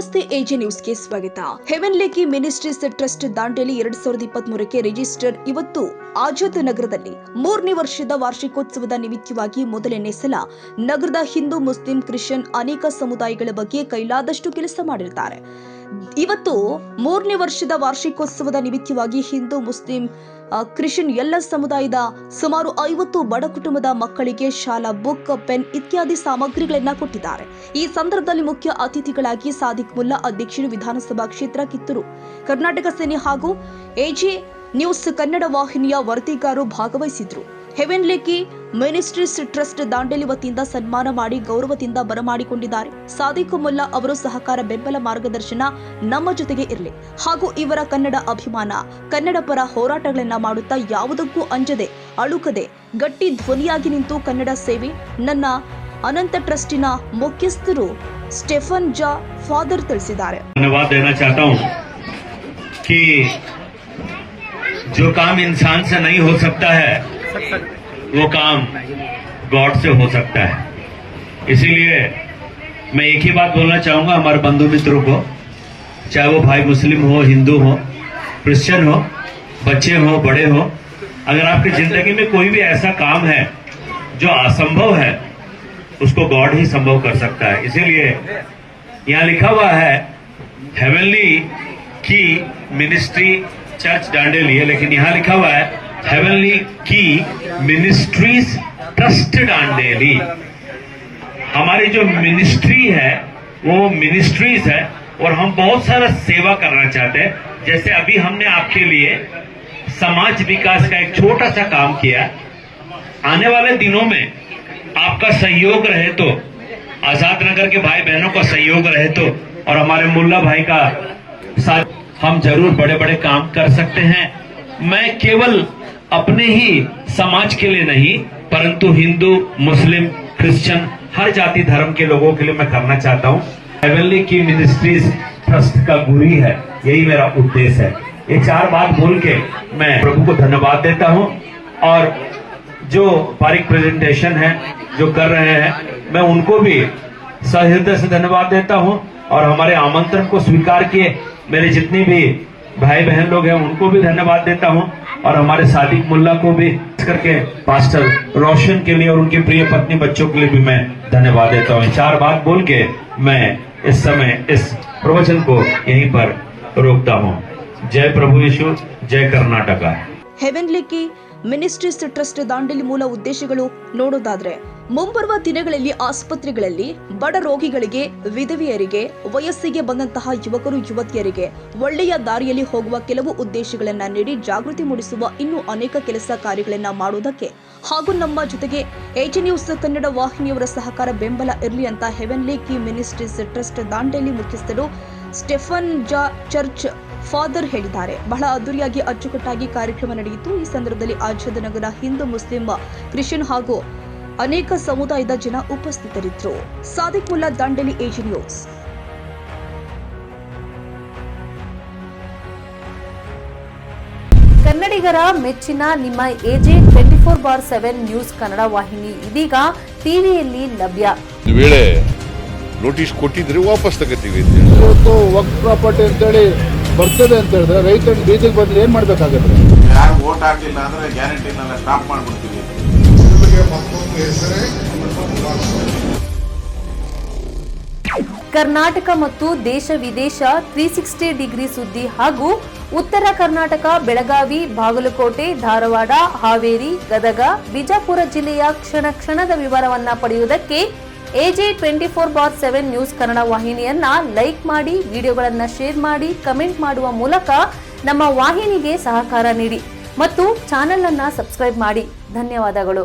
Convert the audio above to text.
ನಮಸ್ತೆ ಎಜೆ ನ್ಯೂಸ್ಗೆ ಸ್ವಾಗತ. ಹೆವೆನ್ಲಿ ಕಿ ಮಿನಿಸ್ಟ್ರೀಸ್ ಟ್ರಸ್ಟ್ ದಾಂಡೇಲಿ 2023ಕ್ಕೆ ರಿಜಿಸ್ಟರ್ ಇವತ್ತು ಆಜಾದ್ ನಗರದಲ್ಲಿ 3ನೇ ವರ್ಷದ ವಾರ್ಷಿಕೋತ್ಸವದ ನಿಮಿತ್ತವಾಗಿ ಮೊದಲನೇ ಸಲ ನಗರದ ಹಿಂದೂ, ಮುಸ್ಲಿಂ, ಕ್ರಿಶ್ಚಿಯನ್ ಅನೇಕ ಸಮುದಾಯಗಳ ಬಗ್ಗೆ ಕೈಲಾದಷ್ಟು ಕೆಲಸ ಮಾಡಿರುತ್ತಾರೆ. ಇವತ್ತು 3ನೇ ವರ್ಷದ ವಾರ್ಷಿಕೋತ್ಸವದ ನಿಮಿತ್ತವಾಗಿ ಹಿಂದೂ, ಮುಸ್ಲಿಂ, ಕ್ರಿಶ್ಚಿಯನ್ ಎಲ್ಲ ಸಮುದಾಯದ ಸುಮಾರು 50 ಬಡ ಕುಟುಂಬದ ಮಕ್ಕಳಿಗೆ ಶಾಲಾ ಬುಕ್, ಪೆನ್ ಇತ್ಯಾದಿ ಸಾಮಗ್ರಿಗಳನ್ನು ಕೊಟ್ಟಿದ್ದಾರೆ. ಈ ಸಂದರ್ಭದಲ್ಲಿ ಮುಖ್ಯ ಅತಿಥಿಗಳಾಗಿ ಸಾದಿಕ್ ಮುಲ್ಲಾ ಅಧ್ಯಕ್ಷರು, ವಿಧಾನಸಭಾ ಕ್ಷೇತ್ರ ಕಿತ್ತೂರು ಕರ್ನಾಟಕ ಸೇನೆ ಹಾಗೂ ಎಜೆ ನ್ಯೂಸ್ ಕನ್ನಡ ವಾಹಿನಿಯ ವರದಿಗಾರರು ಭಾಗವಹಿಸಿದ್ರು. ಹೆವೆನ್ಲಿ ಕಿ ಮಿನಿಸ್ಟ್ರೀಸ್ ಟ್ರಸ್ಟ್ ದಾಂಡೇಲಿ ವತಿಯಿಂದ ಸನ್ಮಾನ ಮಾಡಿ ಗೌರವದಿಂದ ಬರಮಾಡಿಕೊಂಡಿದ್ದಾರೆ. ಸಾದಿಕ್ ಮುಲ್ಲಾ ಅವರು ಸಹಕಾರ, ಬೆಂಬಲ, ಮಾರ್ಗದರ್ಶನ ನಮ್ಮ ಜೊತೆಗೆ ಇರಲಿ ಹಾಗೂ ಇವರ ಕನ್ನಡ ಅಭಿಮಾನ, ಕನ್ನಡ ಪರ ಹೋರಾಟಗಳನ್ನ ಮಾಡುತ್ತಾ ಯಾವುದಕ್ಕೂ ಅಂಜದೆ ಅಳುಕದೆ ಗಟ್ಟಿ ಧ್ವನಿಯಾಗಿ ನಿಂತು ಕನ್ನಡ ಸೇವೆ ನನ್ನ ಅನಂತ ಟ್ರಸ್ಟಿನ ಮುಖ್ಯಸ್ಥರು ಸ್ಟೆಫನ್ ಜಾ ಫಾದರ್ ತಿಳಿಸಿದ್ದಾರೆ. धन्यवाद देना चाहता हूं कि जो काम इंसान से नहीं हो सकता है वो काम गॉड से हो सकता है. इसीलिए मैं एक ही बात बोलना चाहूंगा हमारे बंधु मित्रों को, चाहे वो भाई मुस्लिम हो, हिंदू हो, क्रिश्चियन हो, बच्चे हो, बड़े हो, अगर आपकी जिंदगी में कोई भी ऐसा काम है जो असंभव है उसको गॉड ही संभव कर सकता है. इसीलिए यहाँ लिखा हुआ है हेवनली की मिनिस्ट्री चर्च दांडेली है, लेकिन यहाँ लिखा हुआ है हेवनली की मिनिस्ट्रीज ट्रस्ट दांडेली. हमारी जो मिनिस्ट्री है वो मिनिस्ट्रीज है और हम बहुत सारा सेवा करना चाहते हैं. जैसे अभी हमने आपके लिए समाज विकास का एक छोटा सा काम किया. आने वाले दिनों में आपका सहयोग रहे तो, आजाद नगर के भाई बहनों का सहयोग रहे तो, और हमारे मुल्ला भाई का साथ हम जरूर बड़े बड़े काम कर सकते हैं. मैं केवल अपने ही समाज के लिए नहीं परंतु हिंदू, मुस्लिम, क्रिश्चियन हर जाति धर्म के लोगों के लिए मैं करना चाहता हूं. हेवनली की मिनिस्ट्रीज ट्रस्ट का गुरु है, यही मेरा उद्देश्य है. ये 4 बात बोल के मैं प्रभु को धन्यवाद देता हूं और जो पारिक प्रेजेंटेशन है जो कर रहे हैं मैं उनको भी सहृदय से धन्यवाद देता हूं और हमारे आमंत्रण को स्वीकार किए मेरे जितने भी भाई बहन लोग हैं उनको भी धन्यवाद देता हूं और हमारे सादिक मुल्ला को भी करके पास्टर रोशन के लिए और उनकी प्रिय पत्नी बच्चों के लिए भी मैं धन्यवाद देता हूं. 4 बात बोल के मैं इस समय इस प्रवचन को यहीं पर रोकता हूं. जय प्रभु यीशु, जय कर्नाटक. ಹೆವೆನ್ಲಿ ಕಿ ಮಿನಿಸ್ಟ್ರೀಸ್ ಟ್ರಸ್ಟ್ ದಾಂಡೇಲಿ ಮೂಲ ಉದ್ದೇಶಗಳು ನೋಡೋದಾದ್ರೆ, ಮುಂಬರುವ ದಿನಗಳಲ್ಲಿ ಆಸ್ಪತ್ರೆಗಳಲ್ಲಿ ಬಡ ರೋಗಿಗಳಿಗೆ, ವಿಧವೆಯರಿಗೆ, ವಯಸ್ಸಿಗೆ ಬಂದಂತಹ ಯುವಕರು, ಯುವತಿಯರಿಗೆ ಒಳ್ಳೆಯ ದಾರಿಯಲ್ಲಿ ಹೋಗುವ ಕೆಲವು ಉದ್ದೇಶಗಳನ್ನ ನೀಡಿ ಜಾಗೃತಿ ಮೂಡಿಸುವ ಇನ್ನೂ ಅನೇಕ ಕೆಲಸ ಕಾರ್ಯಗಳನ್ನ ಮಾಡುವುದಕ್ಕೆ ಹಾಗೂ ನಮ್ಮ ಜೊತೆಗೆ ಎಜೆ ನ್ಯೂಸ್ ಕನ್ನಡ ವಾಹಿನಿಯವರ ಸಹಕಾರ, ಬೆಂಬಲ ಇರಲಿ ಅಂತ ಹೆವೆನ್ಲಿ ಕಿ ಮಿನಿಸ್ಟ್ರೀಸ್ ಟ್ರಸ್ಟ್ ದಾಂಡೇಲಿ ಮುಖ್ಯಸ್ಥರು ಸ್ಟೆಫನ್ ಜಾ ಚರ್ಚ್ ಫಾದರ್ ಹೇಳಿದ್ದಾರೆ. ಬಹಳ ಅದ್ದೂರಿಯಾಗಿ ಅಚ್ಚುಕಟ್ಟಾಗಿ ಕಾರ್ಯಕ್ರಮ ನಡೆಯಿತು. ಈ ಸಂದರ್ಭದಲ್ಲಿ ಆಜಾದ್ ನಗರ ಹಿಂದೂ, ಮುಸ್ಲಿಂ, ಕ್ರಿಶ್ಚಿಯನ್ ಹಾಗೂ ಅನೇಕ ಸಮುದಾಯದ ಜನ ಉಪಸ್ಥಿತರಿದ್ದರು. Sadiq Mulla, Dandeli, AJ news. ಕನ್ನಡಿಗರ ಮೆಚ್ಚಿನ ನಿಮ್ಮ ಎಜೆ 24/7 ನ್ಯೂಸ್ ಕನ್ನಡ ವಾಹಿನಿ ಇದೀಗ ಟಿವಿಯಲ್ಲಿ ಲಭ್ಯ. ವೇಳೆ ನೋಟಿಸ್ ಕೊಟ್ಟಿದ್ರೆ ವಾಪಸ್ ತಗೋತೀವಿ. ಇವತ್ತು ವಕ್ಫ್ ಪ್ರಾಪರ್ಟಿ ಅಂತೇಳಿ ಬರ್ತದೆ ಅಂತ ಹೇಳಿದ್ರೆ ರೈತರು ಬೀದಿಗೆ ಬಂದ್ರೆ ಏನ್ ಮಾಡ್ಬೇಕಾಗತ್ತೆ? ಯಾರು ವೋಟ್ ಹಾಕಿಲ್ಲ ಅಂದ್ರೆ ಗ್ಯಾರಂಟಿನೆಲ್ಲ ಸ್ಟಾಪ್ ಮಾಡ್ಬಿಡ್ತೀವಿ. ಕರ್ನಾಟಕ ಮತ್ತು ದೇಶ ವಿದೇಶ 360 ಡಿಗ್ರಿ ಸುದ್ದಿ ಹಾಗೂ ಉತ್ತರ ಕರ್ನಾಟಕ, ಬೆಳಗಾವಿ, ಬಾಗಲಕೋಟೆ, ಧಾರವಾಡ, ಹಾವೇರಿ, ಗದಗ, ಬಿಜಾಪುರ ಜಿಲ್ಲೆಯ ಕ್ಷಣ ಕ್ಷಣದ ವಿವರವನ್ನ ಪಡೆಯುವುದಕ್ಕೆ ಎಜೆ 24/7 ನ್ಯೂಸ್ ಕನ್ನಡ ವಾಹಿನಿಯನ್ನ ಲೈಕ್ ಮಾಡಿ, ವಿಡಿಯೋಗಳನ್ನ ಶೇರ್ ಮಾಡಿ, ಕಮೆಂಟ್ ಮಾಡುವ ಮೂಲಕ ನಮ್ಮ ವಾಹಿನಿಗೆ ಸಹಕಾರ ನೀಡಿ ಮತ್ತು ಚಾನೆಲ್ ಅನ್ನ ಸಬ್ಸ್ಕ್ರೈಬ್ ಮಾಡಿ. ಧನ್ಯವಾದಗಳು.